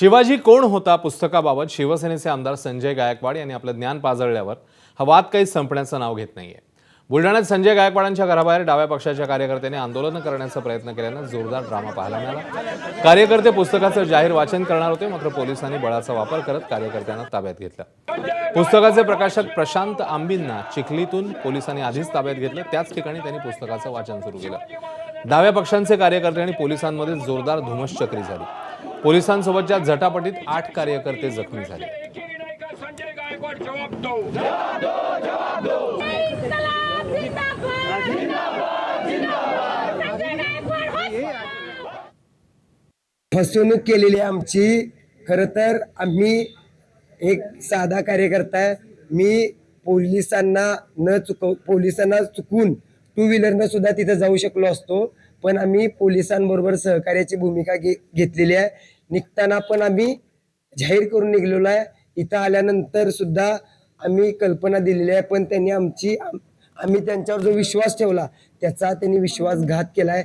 शिवाजी कोण होता पुस्तकाबाबत शिवसेनेचे आमदार संजय गायकवाड यांनी आपलं ज्ञान पाजळल्यावर हा वाद काही संपण्याचं नाव घेत नाहीये। बुलढाण्यात संजय गायकवाडांच्या घराबाहेर डाव्या पक्षाच्या कार्यकर्त्यांनी आंदोलन करण्याचा प्रयत्न केल्यानं जोरदार ड्रामा पाहायला मिळाला। कार्यकर्ते पुस्तकाचं जाहीर वाचन करणार होते, मात्र पोलिसांनी बळाचा वापर करत कार्यकर्त्यांना ताब्यात घेतलं। पुस्तकाचे प्रकाशक प्रशांत आंबींना चिखलीतून पोलिसांनी आधीच ताब्यात घेतलं, त्याच ठिकाणी त्यांनी पुस्तकाचं वाचन सुरू केलं। डाव्या पक्षांचे कार्यकर्ते आणि पोलिसांमध्ये जोरदार धुमश्चक्री झाली। पोलिसांसोबतच्या झटापटीत 8 कार्यकर्ते जखमी झाले। फसवणूक केलेली आमची। खरं तर आम्ही एक साधा कार्यकर्ता आहे। मी पोलिसांना चुकून 2 व्हीलरनं सुद्धा तिथे जाऊ शकलो असतो, पण आम्ही पोलिसांबरोबर सहकार्याची भूमिका घेतलेली आहे। निघताना पण आम्ही जाहीर करून निघलेलो आहे। इथं आल्यानंतर सुद्धा आम्ही कल्पना दिलेली आहे, पण त्यांनी आम्ही त्यांच्यावर जो विश्वास ठेवला त्याचा त्यांनी विश्वासघात केलाय।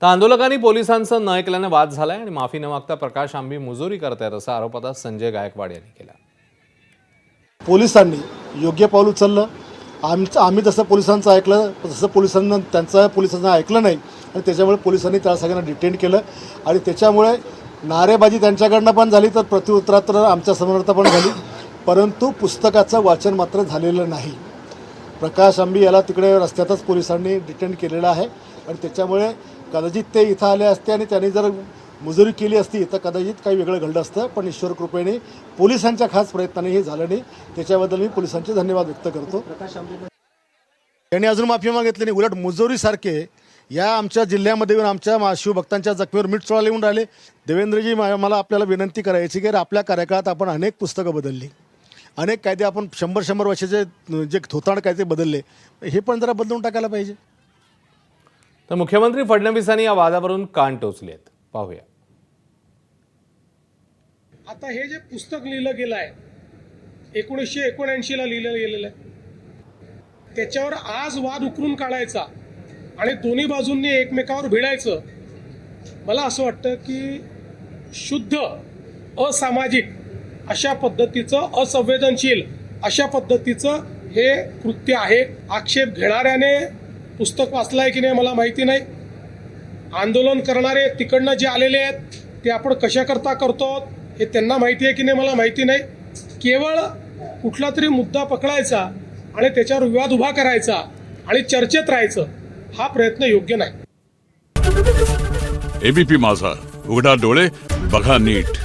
तर आंदोलकांनी पोलिसांचं न ऐकल्याने वाद झालाय आणि माफी न मागता प्रकाश आंबी मुजोरी करतायत असा आरोप आता संजय गायकवाड यांनी केला। पोलिसांनी योग्य पाऊल उचललं। आम्ही जसं पोलिसांचं ऐकलं तसं पोलिसांना ऐकलं नाही आणि त्याच्यामुळे पोलिसांनी त्या सगळ्यांना डिटेन केलं आणि त्याच्यामुळे नारेबाजी त्यांच्याकडनं पण झाली, तर प्रत्युत्तरात आमच्या समोरता पण झाली, परंतु पुस्तकाचं वाचन मात्र झालेलं नाही। प्रकाश आंबी याला तिकडे रस्त्यातच पोलिसांनी डिटेन केलेलं आहे आणि त्याच्यामुळे कदाचित ते इथं आले असते आणि त्यांनी जर मुजोरी केली असती तर कदाचित काही वेगळं घडलं असतं, पण ईश्वर कृपेने पोलिसांच्या खास प्रयत्नाने हे झालं नाही। त्याच्याबद्दल मी पोलिसांचे धन्यवाद व्यक्त करतो। यांनी अजून माफी मागितली नाही, उलट मुजोरीसारखे या आमच्या जिल्ह्यामध्ये येऊन आमच्या शिवभक्तांच्या जखमीवर मीठ चोळायला येऊन राहिले। देवेंद्रजी, मला आपल्याला विनंती करायची की आपल्या कार्यकाळात आपण अनेक पुस्तकं बदलली, अनेक कायदे आपण 100 वर्षाचे जे थोतांड कायदे बदलले, हे पण जरा बदलून टाकायला पाहिजे। तर मुख्यमंत्री फडणवीसांनी या वादावरून कान टोचलेत, पाहूया। आता हे जे पुस्तक लिहिलं गेलं आहे 1979 ला लिहिलं गेलेलं आहे, त्याच्यावर आज वाद उकरून काढायचा आणि दोन्ही बाजूंनी एकमेकावर भिडायचं, मला असं वाटतं की शुद्ध असामाजिक अशा पद्धतीचं, असंवेदनशील अशा पद्धतीचं हे कृत्य आहे। आक्षेप घेणाऱ्याने पुस्तक वाचलंय की नाही मला माहिती नाही, आंदोलन करणारे तिकडनं जे आलेले आहेत ते आपण कशाकरता करतो हे त्यांना माहिती आहे की नाही मला माहिती नाही। केवळ कुठला तरी मुद्दा पकडायचा आणि त्याच्यावर विवाद उभा करायचा आणि चर्चेत राहायचं, हा प्रयत्न योग्य नाही। एबीपी माझा, उघडा डोळे बघा नीट।